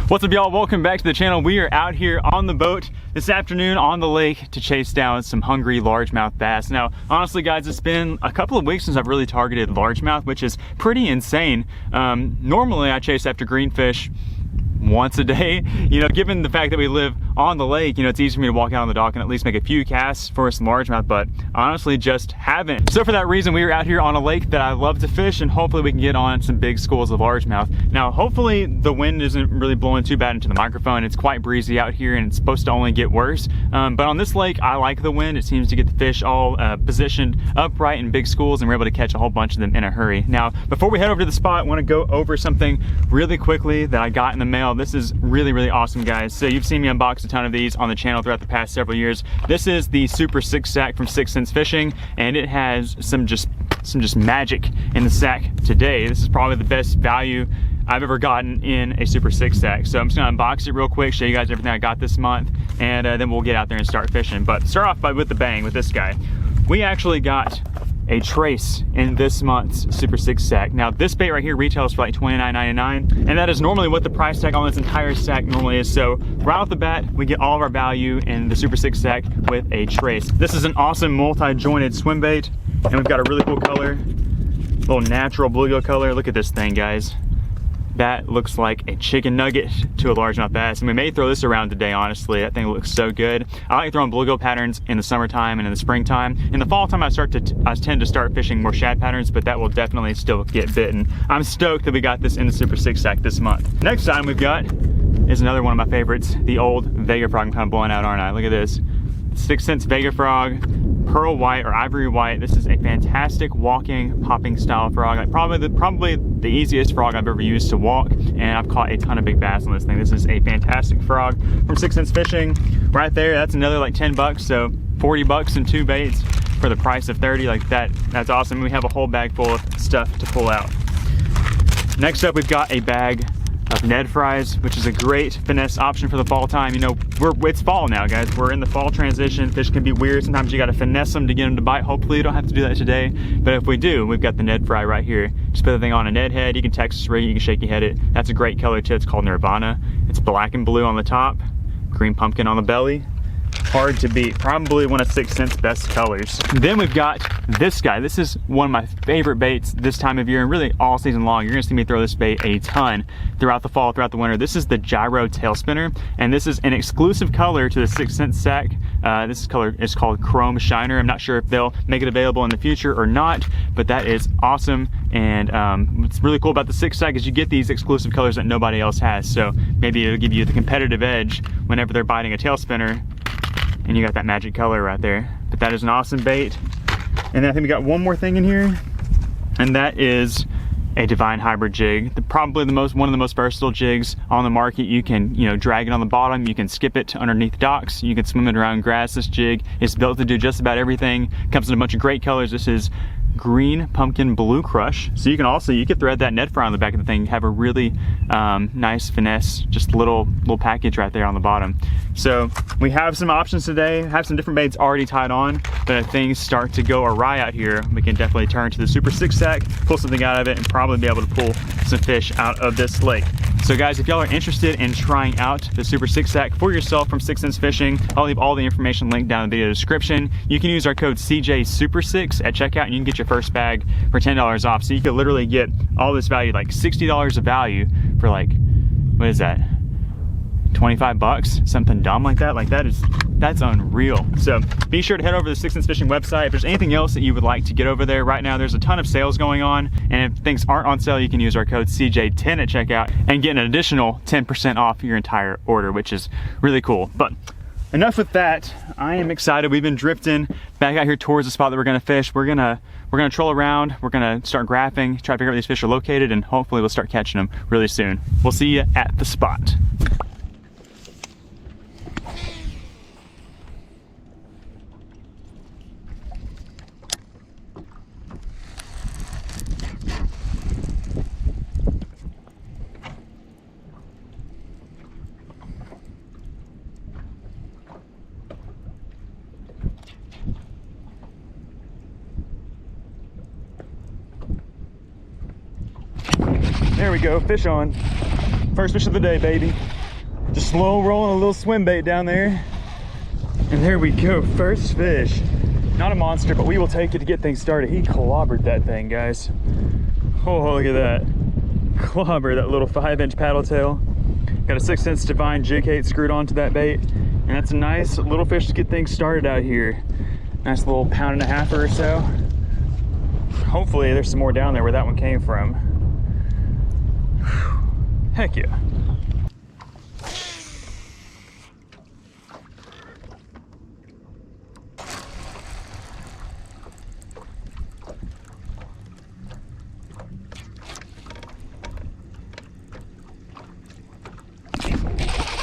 What's up, y'all? Welcome back to the channel. We are out here on the boat this afternoon on the lake to chase down some hungry largemouth bass. Now, honestly, guys, it's been a couple of weeks since I've really targeted largemouth, which is pretty insane. Normally, I chase after greenfish once a day. You know, given the fact that we live on the lake, you know, it's easy for me to walk out on the dock and at least make a few casts for some largemouth, but honestly just haven't. So for that reason, we are out here on a lake that I love to fish, and hopefully we can get on some big schools of largemouth. Now, hopefully the wind isn't really blowing too bad into the microphone. It's quite breezy out here and it's supposed to only get worse. But on this lake, I like the wind. It seems to get the fish all positioned upright in big schools, and we're able to catch a whole bunch of them in a hurry. Now, before we head over to the spot, I want to go over something really quickly that I got in the mail. This is really, really awesome, guys. So you've seen me unbox a ton of these on the channel throughout the past several years. This is the Super 6 sack from 6 Cents Fishing, and it has some just magic in the sack today. This is probably the best value I've ever gotten in a Super 6 sack. So I'm just gonna unbox it real quick, show you guys everything I got this month, and then we'll get out there and start fishing. But start off with the bang with this guy. We actually got a trace in this month's Super 6 sack. Now, this bait right here retails for like $29.99, and that is normally what the price tag on this entire sack normally is. So right off the bat, we get all of our value in the Super 6 sack with a trace. This is an awesome multi-jointed swim bait, and we've got a really cool color, little natural bluegill color. Look at this thing, guys. That looks like a chicken nugget to a largemouth bass, and we may throw this around today, honestly. That thing looks so good. I like throwing bluegill patterns in the summertime and in the springtime. In the fall time, I tend to start fishing more shad patterns, but that will definitely still get bitten. I'm stoked that we got this in the Super 6 sack this month. Next item we've got is another one of my favorites, the old Vega frog. I'm kind of blowing out, aren't I? Look at this. 6 Cents Vega frog, pearl white or ivory white. This is a fantastic walking, popping style frog. Like probably the easiest frog I've ever used to walk, and I've caught a ton of big bass on this thing. This is a fantastic frog from 6 Cents Fishing. Right there, that's another like 10 bucks, so 40 bucks and 2 baits for the price of 30. Like that's awesome. We have a whole bag full of stuff to pull out. Next up, we've got a bag of Ned fries, which is a great finesse option for the fall time. You know, it's fall now, guys. We're in the fall transition. Fish can be weird. Sometimes you got to finesse them to get them to bite. Hopefully you don't have to do that today, but if we do, we've got the Ned fry right here. Just put the thing on a Ned head. You can Texas rig it, you can shaky head it. That's a great color too. It's called Nirvana. It's black and blue on the top, green pumpkin on the belly. Hard to beat. Probably one of 6 Cents best colors. Then we've got this guy. This is one of my favorite baits this time of year, and really all season long. You're gonna see me throw this bait a ton throughout the fall, throughout the winter. This is the Gyro Tail Spinner, and this is an exclusive color to the 6 Cents sack. This color is called Chrome Shiner. I'm not sure if they'll make it available in the future or not, but that is awesome. And what's really cool about the 6 sack is you get these exclusive colors that nobody else has. So maybe it'll give you the competitive edge whenever they're biting a tail spinner, and you got that magic color right there. But that is an awesome bait. And then I think we got one more thing in here, and that is a Divine Hybrid jig. Probably one of the most versatile jigs on the market. You can, you know, drag it on the bottom, you can skip it to underneath docks, you can swim it around grass. This jig is built to do just about everything. Comes in a bunch of great colors. This is green pumpkin blue crush. So you could thread that Ned fry on the back of the thing, have a really nice finesse, just little package right there on the bottom. So we have some options today, have some different baits already tied on, but if things start to go awry out here, we can definitely turn to the Super 6 sack, pull something out of it, and probably be able to pull some fish out of this lake. So guys, if y'all are interested in trying out the Super 6 sack for yourself from 6 Cents Fishing, I'll leave all the information linked down in the video description. You can use our code CJSuper6 at checkout, and you can get your first bag for $10 off. So you could literally get all this value, like $60 of value for like, what is that? 25 bucks, something dumb like that. That's unreal. So be sure to head over to the 6 Cents Fishing website. If there's anything else that you would like to get over there right now, there's a ton of sales going on, and if things aren't on sale, you can use our code CJ10 at checkout and get an additional 10% off your entire order, which is really cool. But enough with that. I am excited. We've been drifting back out here towards the spot that we're gonna fish. We're gonna troll around. We're gonna start graphing, try to figure out where these fish are located, and hopefully we'll start catching them really soon. We'll see you at the spot. There we go, fish on. First fish of the day, baby. Just slow rolling a little swim bait down there. And there we go, first fish. Not a monster, but we will take it to get things started. He clobbered that thing, guys. Oh, look at that. Clobber, that little 5-inch paddle tail. Got a 6 cents Divine jig bait screwed onto that bait. And that's a nice little fish to get things started out here. Nice little 1.5 pound or so. Hopefully there's some more down there where that one came from. Whew. Heck yeah.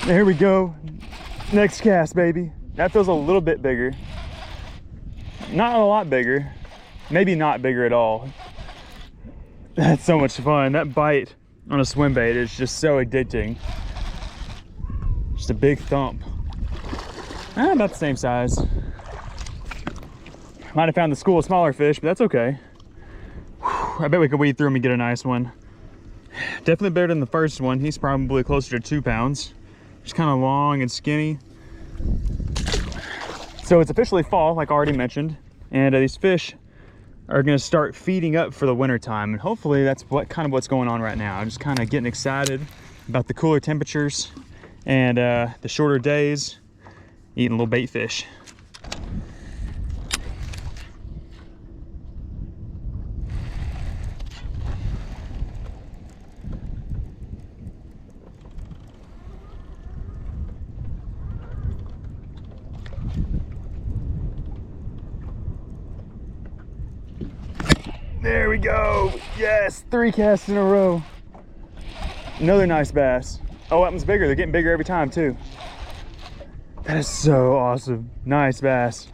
There we go. Next cast, baby. That feels a little bit bigger. Not a lot bigger. Maybe not bigger at all. That's so much fun. That bite on a swim bait is just so addicting. Just a big thump. About the same size. Might have found the school of smaller fish, but that's okay. Whew, I bet we could weed through them and get a nice one. Definitely better than the first one. He's probably closer to 2 pounds. Just kind of long and skinny. So it's officially fall, like I already mentioned, and these fish are going to start feeding up for the winter time, and hopefully that's what's going on right now. I'm just kind of getting excited about the cooler temperatures and the shorter days, eating a little bait fish. There we go. Yes, 3 casts in a row. Another nice bass. Oh, that one's bigger. They're getting bigger every time too. That is so awesome. Nice bass.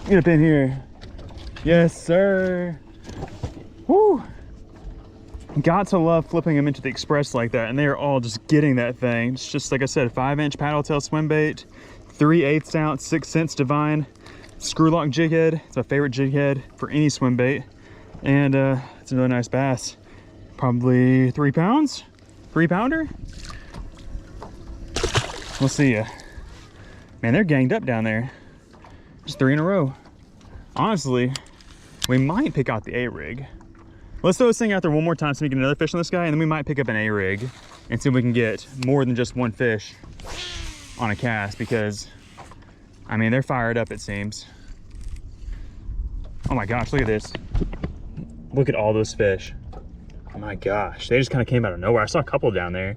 Get up in here. Yes, sir. Woo. Got to love flipping them into the express like that, and they are all just getting that thing. It's just, like I said, 5-inch paddle tail swim bait, 3/8 ounce 6 cents Divine screw lock jig head. It's my favorite jig head for any swim bait, and it's another nice bass. Probably 3 pounds, 3-pounder. We'll see ya. Man, they're ganged up down there. Just 3 in a row. Honestly, we might pick out the A-rig. Let's throw this thing out there one more time so we can get another fish on this guy, and then we might pick up an A-rig and see if we can get more than just one fish on a cast, because I mean, they're fired up, it seems. Oh my gosh, look at this. Look at all those fish. Oh my gosh, they just kind of came out of nowhere. I saw a couple down there.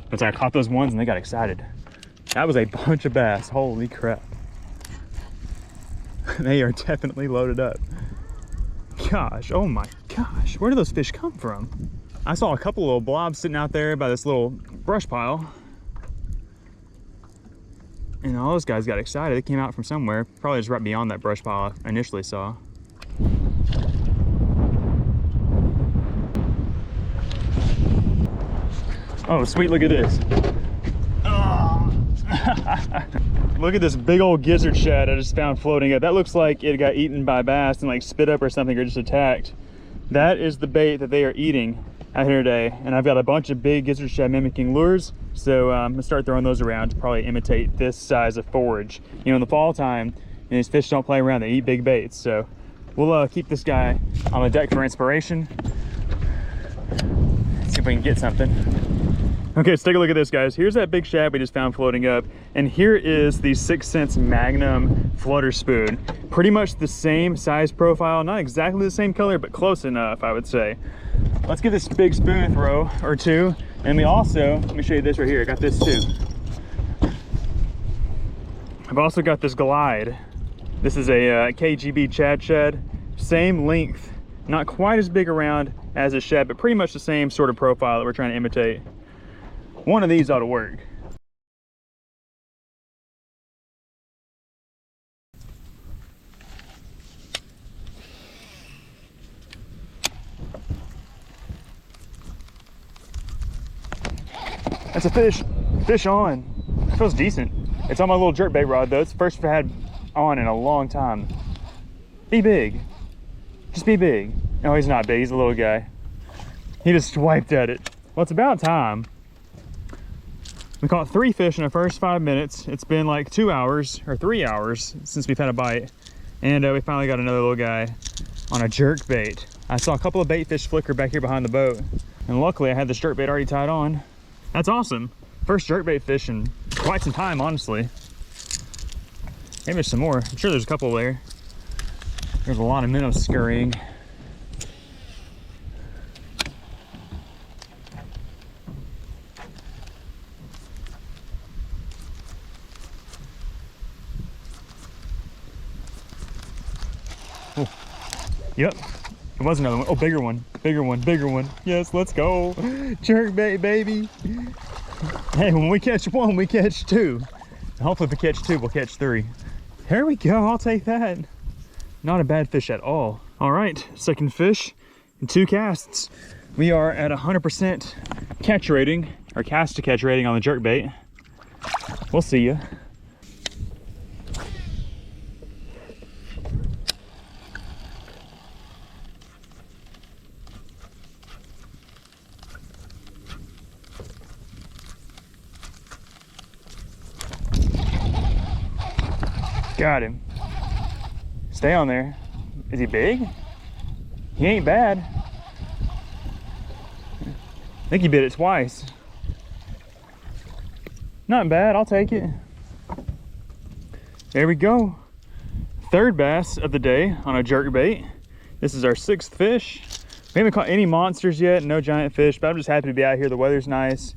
But I caught those ones and they got excited. That was a bunch of bass, holy crap. They are definitely loaded up. Gosh, oh my gosh, where do those fish come from? I saw a couple little blobs sitting out there by this little brush pile. And all those guys got excited. They came out from somewhere, probably just right beyond that brush pile I initially saw. Oh, sweet, look at this. Oh. Look at this big old gizzard shad I just found floating up. That looks like it got eaten by bass and like spit up or something, or just attacked. That is the bait that they are eating out here today. And I've got a bunch of big gizzard shad mimicking lures. So I'm gonna start throwing those around to probably imitate this size of forage. You know, in the fall time, these fish don't play around, they eat big baits. So we'll keep this guy on the deck for inspiration. Let's see if we can get something. Okay, let's take a look at this, guys. Here's that big shad we just found floating up. And here is the 6 cents Magnum flutter spoon. Pretty much the same size profile, not exactly the same color, but close enough, I would say. Let's give this big spoon a throw or two. And we also, let me show you this right here. I got this too. I've also got this glide. This is a KGB Chad shad. Same length, not quite as big around as a shad, but pretty much the same sort of profile that we're trying to imitate. One of these ought to work. That's a fish. Fish on. It feels decent. It's on my little jerkbait rod though. It's the first I've had on in a long time. Be big. Just be big. No, he's not big. He's a little guy. He just swiped at it. Well, it's about time. We caught 3 fish in the first 5 minutes. It's been like 2 hours or 3 hours since we've had a bite. And we finally got another little guy on a jerk bait. I saw a couple of bait fish flicker back here behind the boat. And luckily I had this jerk bait already tied on. That's awesome. First jerk bait fish in quite some time, honestly. Maybe there's some more. I'm sure there's a couple there. There's a lot of minnows scurrying. Oh, yep, it was another one. Oh, bigger one, bigger one, bigger one. Yes, let's go. Jerk bait, baby. Hey, when we catch one, we catch 2. Hopefully if we catch 2, we'll catch 3. Here we go, I'll take that. Not a bad fish at all. All right, second fish in 2 casts. We are at 100% catch rating, or cast to catch rating on the jerk bait. We'll see ya. Got him. Stay on there. Is he big? He ain't bad. I think he bit it twice. Not bad, I'll take it. There we go. 3rd bass of the day on a jerk bait. This is our 6th fish. We haven't caught any monsters yet, no giant fish, but I'm just happy to be out here. The weather's nice.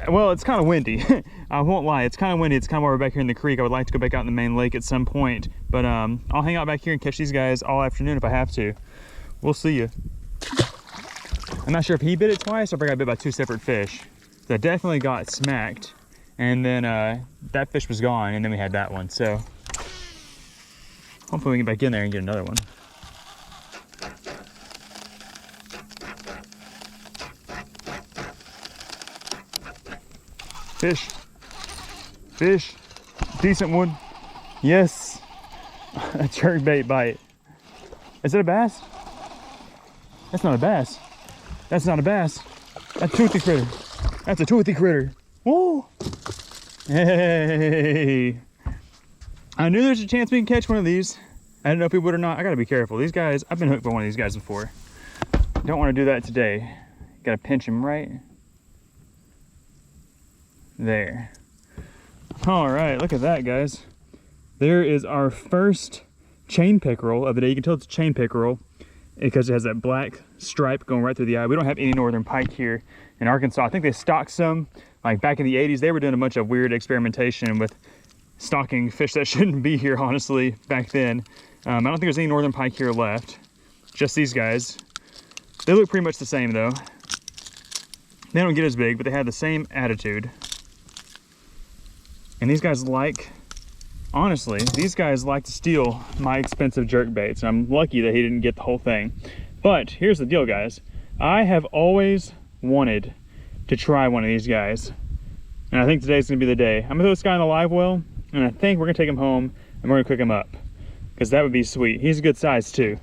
Well, it's kind of windy. I won't lie, it's kind of windy. It's kind of where we're back here in the creek. I would like to go back out in the main lake at some point, but I'll hang out back here and catch these guys all afternoon if I have to. We'll see you. I'm not sure if he bit it twice or if I got bit by 2 separate fish. So I definitely got smacked, and then that fish was gone, and then we had that one. So hopefully we can get back in there and get another one. Fish, fish, decent one. Yes, a jerk bait bite. Is it a bass? That's not a bass. That's not a bass. That's a toothy critter. That's a toothy critter. Whoa. Hey. I knew there's a chance we can catch one of these. I didn't know if we would or not. I gotta be careful. These guys, I've been hooked by one of these guys before. Don't want to do that today. Gotta pinch him right there. All right, look at that, guys. There is our first chain pickerel of the day. You can tell it's a chain pickerel because it has that black stripe going right through the eye. We don't have any northern pike here in Arkansas. I think they stocked some, like back in the 80s. They were doing a bunch of weird experimentation with stocking fish that shouldn't be here, honestly, back then. I don't think there's any northern pike here left. Just these guys. They look pretty much the same, though. They don't get as big, but they have the same attitude. And these guys honestly, these guys like to steal my expensive jerk baits. And I'm lucky that he didn't get the whole thing. But here's the deal, guys. I have always wanted to try one of these guys. And I think today's gonna be the day. I'm gonna throw this guy in the live well, and I think we're gonna take him home and we're gonna cook him up, because that would be sweet. He's a good size too.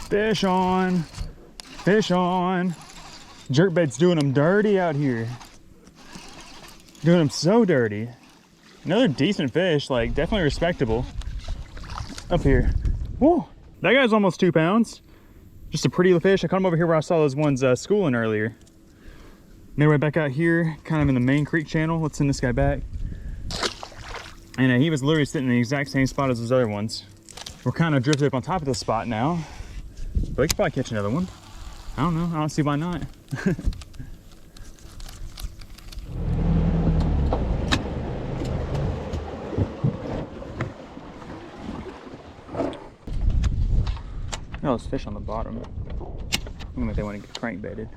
Fish on, fish on. Jerkbait's doing them dirty out here. Doing them so dirty. Another decent fish, like definitely respectable. Up here. Whoa, that guy's almost 2 pounds. Just a pretty little fish. I caught him over here where I saw those ones schooling earlier. Made our way back out here, kind of in the main creek channel. Let's send this guy back. And he was literally sitting in the exact same spot as those other ones. We're kind of drifted up on top of this spot now. But we could probably catch another one. I don't know, I don't see why not. Oh, there's fish on the bottom. I think they want to get crankbaited.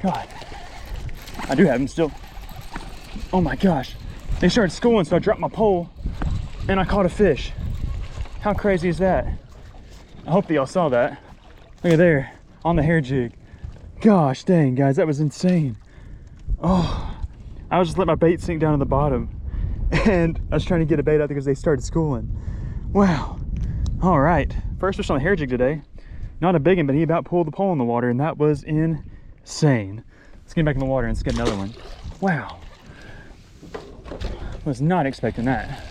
God. I do have them still. Oh my gosh. They started schooling, so I dropped my pole and I caught a fish. How crazy is that? I hope that y'all saw that. Look at there, on the hair jig. Gosh dang, guys, that was insane. Oh, I was just letting my bait sink down to the bottom and I was trying to get a bait out because they started schooling. Wow. All right, first fish on the hair jig today. Not a big one, but he about pulled the pole in the water and that was insane. Let's get back in the water and let's get another one. Wow. Was not expecting that.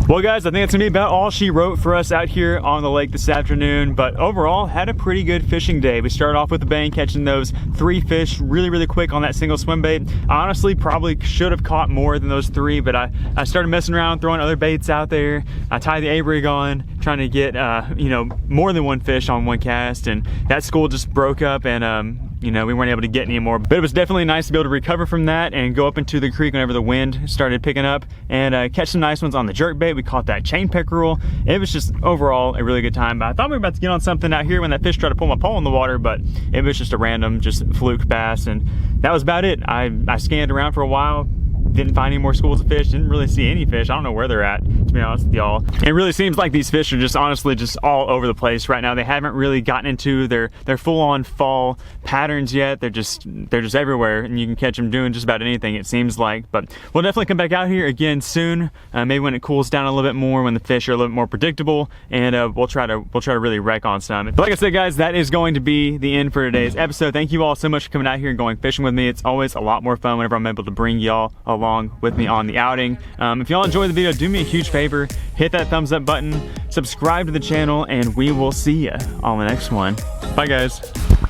Well guys, I think that's gonna be about all she wrote for us out here on the lake this afternoon, but overall had a pretty good fishing day. We started off with the bang, catching those 3 fish really quick on that single swim bait. I honestly probably should have caught more than those 3, but I started messing around, throwing other baits out there. I tied the A-rig on, trying to get you know, more than 1 fish on 1 cast, and that school just broke up and you know, we weren't able to get any more, but it was definitely nice to be able to recover from that and go up into the creek whenever the wind started picking up and catch some nice ones on the jerkbait. We caught that chain pickerel. It was just overall a really good time. But I thought we were about to get on something out here when that fish tried to pull my pole in the water, but it was just a random, just fluke bass, and that was about it. I scanned around for a while, didn't find any more schools of fish, didn't really see any fish. I don't know where they're at, to be honest with y'all. It really seems like these fish are just honestly just all over the place right now. They haven't really gotten into their full-on fall patterns yet. They're just everywhere, and you can catch them doing just about anything, it seems like. But we'll definitely come back out here again soon, maybe when it cools down a little bit more, when the fish are a little bit more predictable, and we'll try to really wreck on some. But like I said, guys, that is going to be the end for today's episode. Thank you all so much for coming out here and going fishing with me. It's always a lot more fun whenever I'm able to bring y'all along with me on the outing. If y'all enjoyed the video, do me a huge favor, hit that thumbs up button, subscribe to the channel, and we will see ya on the next one. Bye guys.